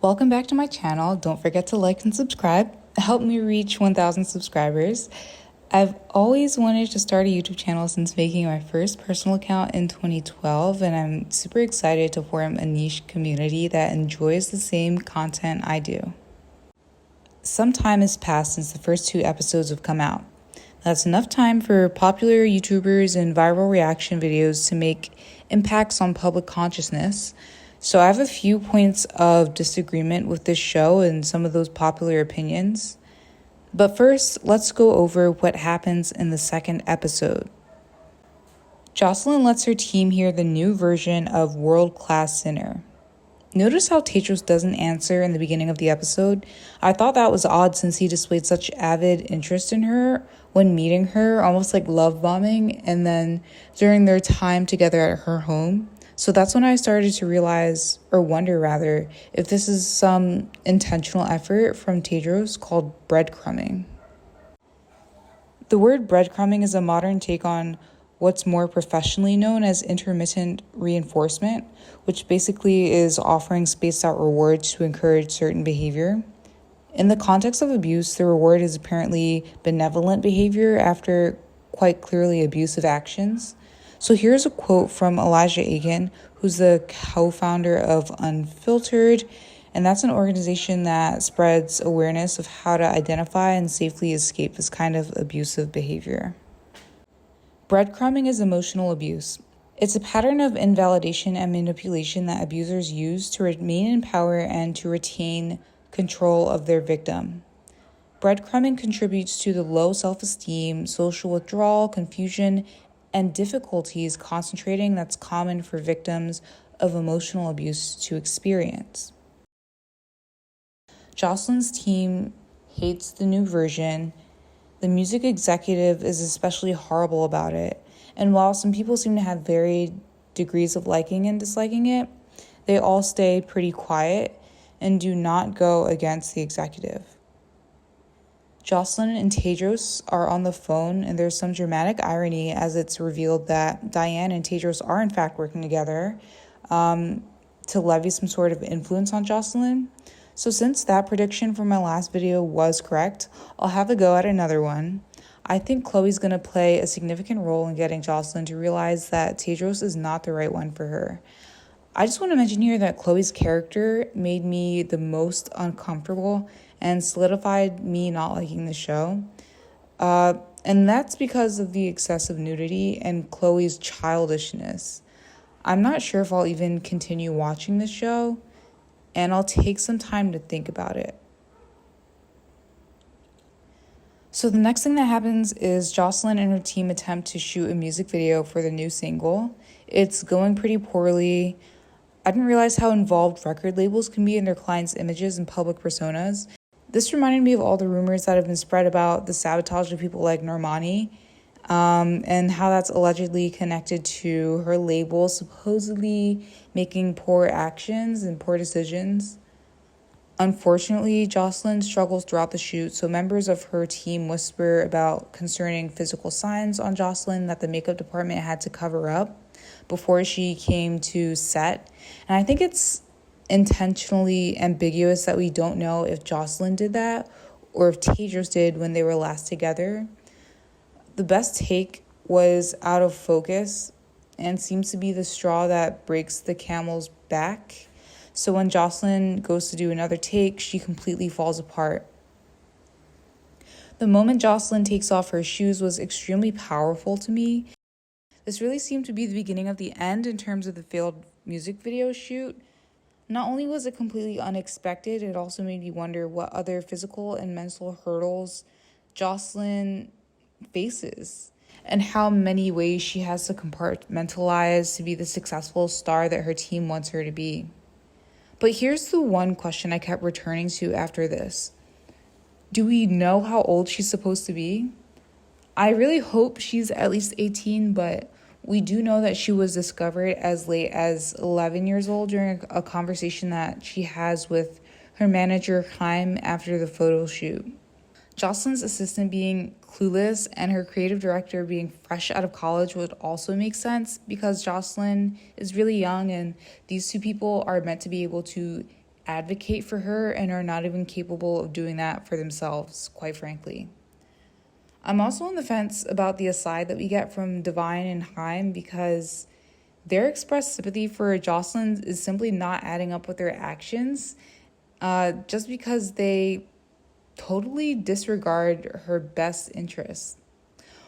Welcome back to my channel. Don't forget to like and subscribe. Help me reach 1,000 subscribers. I've always wanted to start a YouTube channel since making my first personal account in 2012, and I'm super excited to form a niche community that enjoys the same content I do. Some time has passed since the first 2 episodes have come out. That's enough time for popular YouTubers and viral reaction videos to make impacts on public consciousness. So I have a few points of disagreement with this show and some of those popular opinions. But first, let's go over what happens in the second episode. Jocelyn lets her team hear the new version of World Class Sinner. Notice how Tedros doesn't answer in the beginning of the episode? I thought that was odd since he displayed such avid interest in her when meeting her, almost like love bombing, and then during their time together at her home. So that's when I started to realize, or wonder rather, if this is some intentional effort from Tedros called breadcrumbing. The word breadcrumbing is a modern take on what's more professionally known as intermittent reinforcement, which basically is offering spaced out rewards to encourage certain behavior. In the context of abuse, the reward is apparently benevolent behavior after quite clearly abusive actions. So here's a quote from Elijah Agin, who's the co-founder of Unfiltered, and that's an organization that spreads awareness of how to identify and safely escape this kind of abusive behavior. Breadcrumbing is emotional abuse. It's a pattern of invalidation and manipulation that abusers use to remain in power and to retain control of their victim. Breadcrumbing contributes to the low self-esteem, social withdrawal, confusion, and difficulties concentrating that's common for victims of emotional abuse to experience. Jocelyn's team hates the new version. The music executive is especially horrible about it. And while some people seem to have varied degrees of liking and disliking it, they all stay pretty quiet and do not go against the executive. Jocelyn and Tedros are on the phone, and there's some dramatic irony as it's revealed that Diane and Tedros are in fact working together to levy some sort of influence on Jocelyn. So since that prediction from my last video was correct, I'll have a go at another one. I think Chloe's going to play a significant role in getting Jocelyn to realize that Tedros is not the right one for her. I just want to mention here that Chloe's character made me the most uncomfortable and solidified me not liking the show. And that's because of the excessive nudity and Chloe's childishness. I'm not sure if I'll even continue watching the show, and I'll take some time to think about it. So the next thing that happens is Jocelyn and her team attempt to shoot a music video for the new single. It's going pretty poorly. I didn't realize how involved record labels can be in their clients' images and public personas. This reminded me of all the rumors that have been spread about the sabotage of people like Normani, and how that's allegedly connected to her label supposedly making poor actions and poor decisions. Unfortunately, Jocelyn struggles throughout the shoot, so members of her team whisper about concerning physical signs on Jocelyn that the makeup department had to cover up before she came to set. And I think it's intentionally ambiguous that we don't know if Jocelyn did that or if Tedros did when they were last together. The best take was out of focus and seems to be the straw that breaks the camel's back. So when Jocelyn goes to do another take, she completely falls apart. The moment Jocelyn takes off her shoes was extremely powerful to me. This really seemed to be the beginning of the end in terms of the failed music video shoot. Not only was it completely unexpected, it also made me wonder what other physical and mental hurdles Jocelyn faces and how many ways she has to compartmentalize to be the successful star that her team wants her to be. But here's the one question I kept returning to after this. Do we know how old she's supposed to be? I really hope she's at least 18, but we do know that she was discovered as late as 11 years old during a conversation that she has with her manager, Chaim, after the photo shoot. Jocelyn's assistant being clueless and her creative director being fresh out of college would also make sense because Jocelyn is really young and these two people are meant to be able to advocate for her and are not even capable of doing that for themselves, quite frankly. I'm also on the fence about the aside that we get from Divine and Haim because their expressed sympathy for Jocelyn is simply not adding up with their actions, just because they totally disregard her best interests.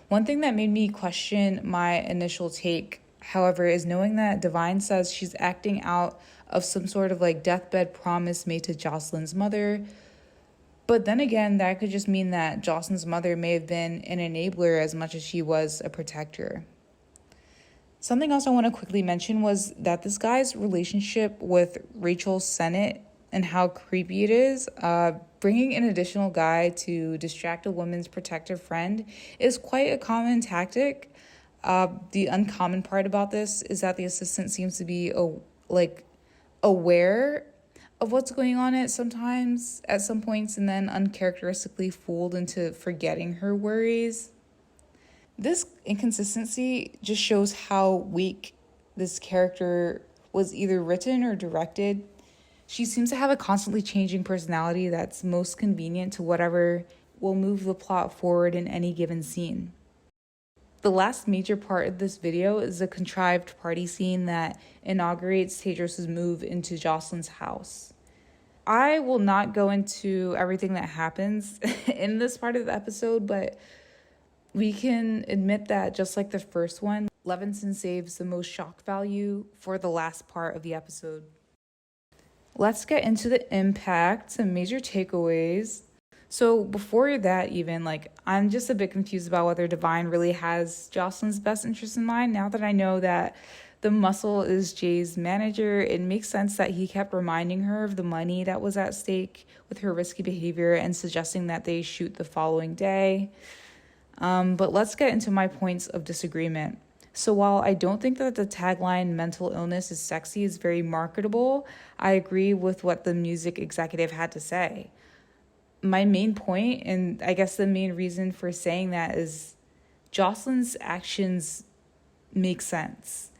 One thing that made me question my initial take, however, is knowing that Divine says she's acting out of some sort of like deathbed promise made to Jocelyn's mother. But then again, that could just mean that Jocelyn's mother may have been an enabler as much as she was a protector. Something else I want to quickly mention was that this guy's relationship with Rachel Sennett and how creepy it is. Bringing an additional guy to distract a woman's protective friend is quite a common tactic. The uncommon part about this is that the assistant seems to be aware of what's going on at some points, and then uncharacteristically fooled into forgetting her worries. This inconsistency just shows how weak this character was either written or directed. She seems to have a constantly changing personality that's most convenient to whatever will move the plot forward in any given scene. The last major part of this video is a contrived party scene that inaugurates Tedros' move into Jocelyn's house. I will not go into everything that happens in this part of the episode, but we can admit that just like the first one, Levinson saves the most shock value for the last part of the episode. Let's get into the impact and major takeaways. So before that even, I'm just a bit confused about whether Divine really has Jocelyn's best interest in mind. Now that I know that the muscle is Jay's manager, it makes sense that he kept reminding her of the money that was at stake with her risky behavior and suggesting that they shoot the following day. But let's get into my points of disagreement. So while I don't think that the tagline "mental illness is sexy" is very marketable, I agree with what the music executive had to say. My main point, and I guess the main reason for saying that, is Jocelyn's actions make sense.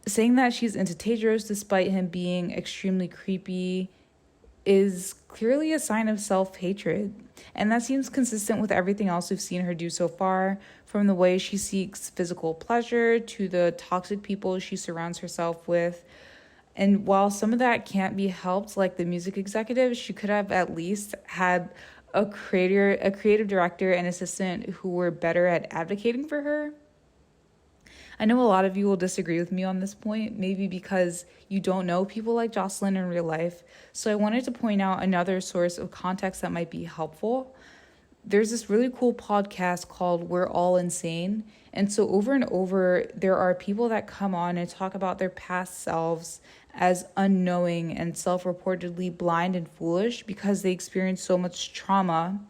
Saying that she's into Tedros despite him being extremely creepy is clearly a sign of self-hatred. And that seems consistent with everything else we've seen her do so far, from the way she seeks physical pleasure to the toxic people she surrounds herself with. And while some of that can't be helped, like the music executive, she could have at least had a creative director and assistant who were better at advocating for her. I know a lot of you will disagree with me on this point, maybe because you don't know people like Jocelyn in real life. So I wanted to point out another source of context that might be helpful. There's this really cool podcast called We're All Insane. And so over and over, there are people that come on and talk about their past selves as unknowing and self-reportedly blind and foolish because they experienced so much trauma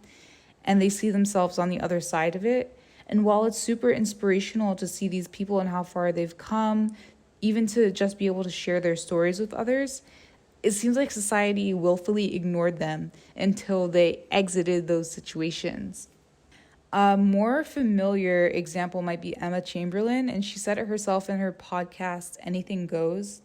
and they see themselves on the other side of it. And while it's super inspirational to see these people and how far they've come, even to just be able to share their stories with others, it seems like society willfully ignored them until they exited those situations. A more familiar example might be Emma Chamberlain, and she said it herself in her podcast, Anything Goes.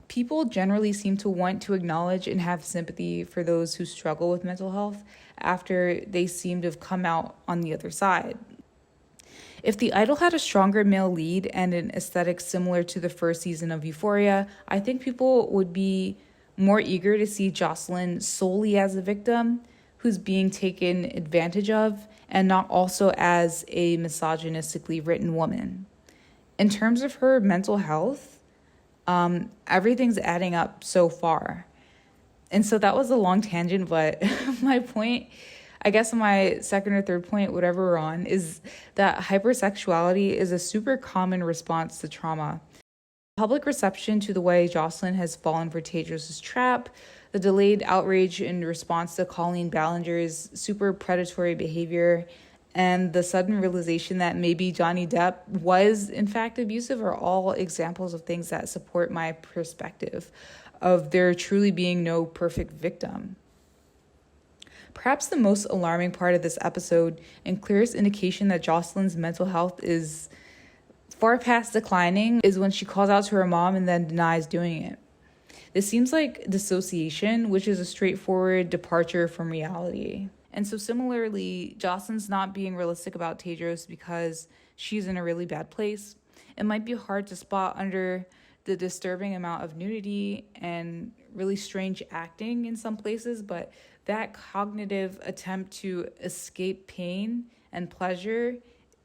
People generally seem to want to acknowledge and have sympathy for those who struggle with mental health after they seem to have come out on the other side. If The Idol had a stronger male lead and an aesthetic similar to the first season of Euphoria, I think people would be more eager to see Jocelyn solely as a victim who's being taken advantage of and not also as a misogynistically written woman. In terms of her mental health, everything's adding up so far. And so that was a long tangent, but my point, I guess my second or third point, whatever we're on, is that hypersexuality is a super common response to trauma. Public reception to the way Jocelyn has fallen for Tedros' trap, the delayed outrage in response to Colleen Ballinger's super predatory behavior, and the sudden realization that maybe Johnny Depp was in fact abusive are all examples of things that support my perspective of there truly being no perfect victim. Perhaps the most alarming part of this episode and clearest indication that Jocelyn's mental health is far past declining is when she calls out to her mom and then denies doing it. This seems like dissociation, which is a straightforward departure from reality. And so similarly, Jocelyn's not being realistic about Tedros because she's in a really bad place. It might be hard to spot under the disturbing amount of nudity and really strange acting in some places, but that cognitive attempt to escape pain and pleasure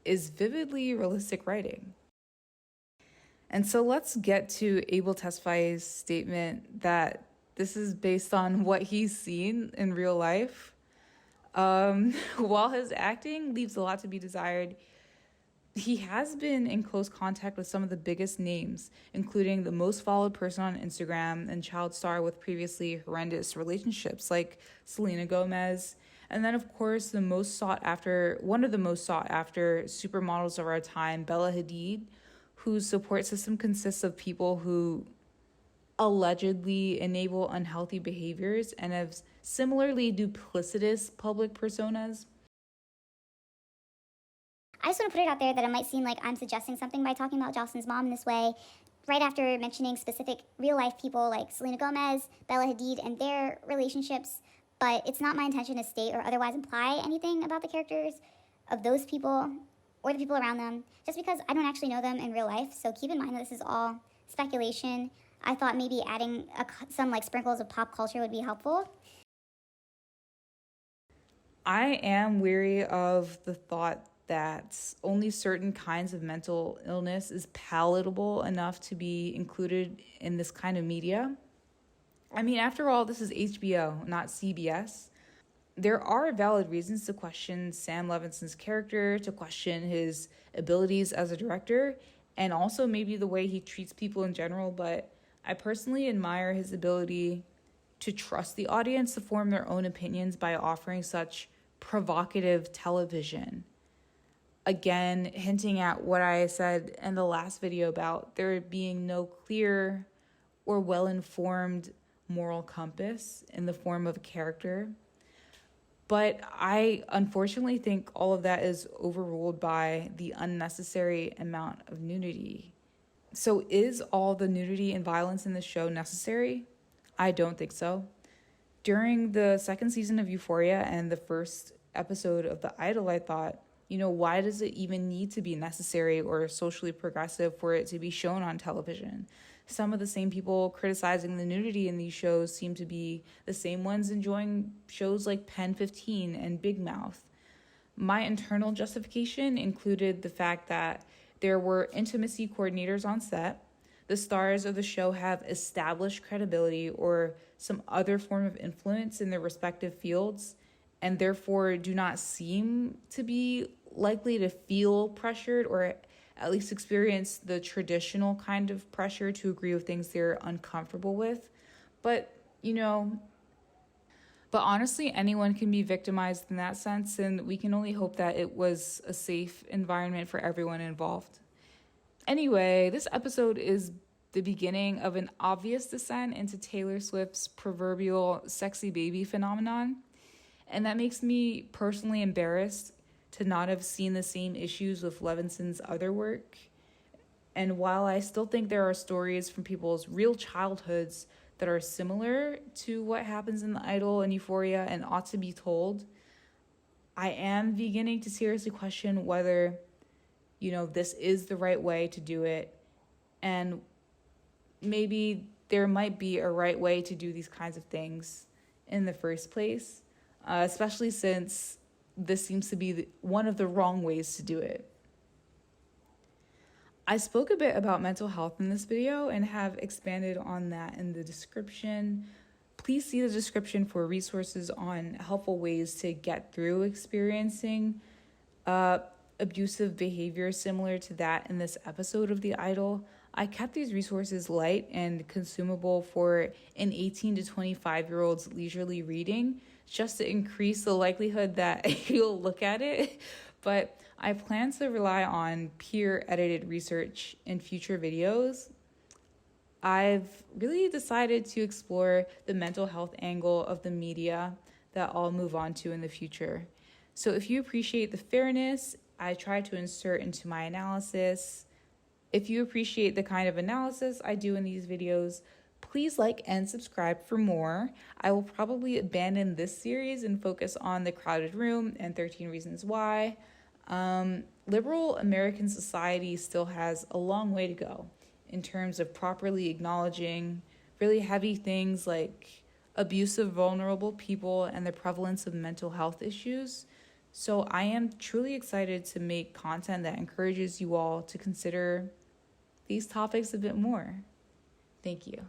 is vividly realistic writing. And so let's get to Abel Tesfai's statement that this is based on what he's seen in real life. While his acting leaves a lot to be desired, he has been in close contact with some of the biggest names, including the most followed person on Instagram and child star with previously horrendous relationships like Selena Gomez. And then, of course, one of the most sought after supermodels of our time, Bella Hadid, whose support system consists of people who allegedly enable unhealthy behaviors and have similarly duplicitous public personas. I just want to put it out there that it might seem like I'm suggesting something by talking about Jocelyn's mom in this way, right after mentioning specific real-life people like Selena Gomez, Bella Hadid, and their relationships, but it's not my intention to state or otherwise imply anything about the characters of those people or the people around them, just because I don't actually know them in real life, so keep in mind that this is all speculation. I thought maybe adding some sprinkles of pop culture would be helpful. I am weary of the thought that only certain kinds of mental illness is palatable enough to be included in this kind of media. I mean, after all, this is HBO, not CBS. There are valid reasons to question Sam Levinson's character, to question his abilities as a director, and also maybe the way he treats people in general, but I personally admire his ability to trust the audience to form their own opinions by offering such provocative television. Again, hinting at what I said in the last video about there being no clear or well-informed moral compass in the form of a character. But I unfortunately think all of that is overruled by the unnecessary amount of nudity. So is all the nudity and violence in the show necessary? I don't think so. During the second season of Euphoria and the first episode of The Idol, I thought, why does it even need to be necessary or socially progressive for it to be shown on television? Some of the same people criticizing the nudity in these shows seem to be the same ones enjoying shows like Pen 15 and Big Mouth. My internal justification included the fact that there were intimacy coordinators on set, the stars of the show have established credibility or some other form of influence in their respective fields, and therefore do not seem to be likely to feel pressured or at least experience the traditional kind of pressure to agree with things they're uncomfortable with. But honestly, anyone can be victimized in that sense, and we can only hope that it was a safe environment for everyone involved. Anyway, this episode is the beginning of an obvious descent into Taylor Swift's proverbial sexy baby phenomenon. And that makes me personally embarrassed to not have seen the same issues with Levinson's other work. And while I still think there are stories from people's real childhoods that are similar to what happens in The Idol and Euphoria and ought to be told, I am beginning to seriously question whether, this is the right way to do it. And maybe there might be a right way to do these kinds of things in the first place. Especially since this seems to be one of the wrong ways to do it. I spoke a bit about mental health in this video and have expanded on that in the description. Please see the description for resources on helpful ways to get through experiencing abusive behavior similar to that in this episode of The Idol. I kept these resources light and consumable for an 18 to 25-year-old's leisurely reading, just to increase the likelihood that you'll look at it. But I plan to rely on peer-edited research in future videos. I've really decided to explore the mental health angle of the media that I'll move on to in the future. So if you appreciate the fairness I try to insert into my analysis, if you appreciate the kind of analysis I do in these videos, Please like and subscribe for more. I will probably abandon this series and focus on The Crowded Room and 13 Reasons Why. Liberal American society still has a long way to go in terms of properly acknowledging really heavy things like abusive, vulnerable people and the prevalence of mental health issues. So I am truly excited to make content that encourages you all to consider these topics a bit more. Thank you.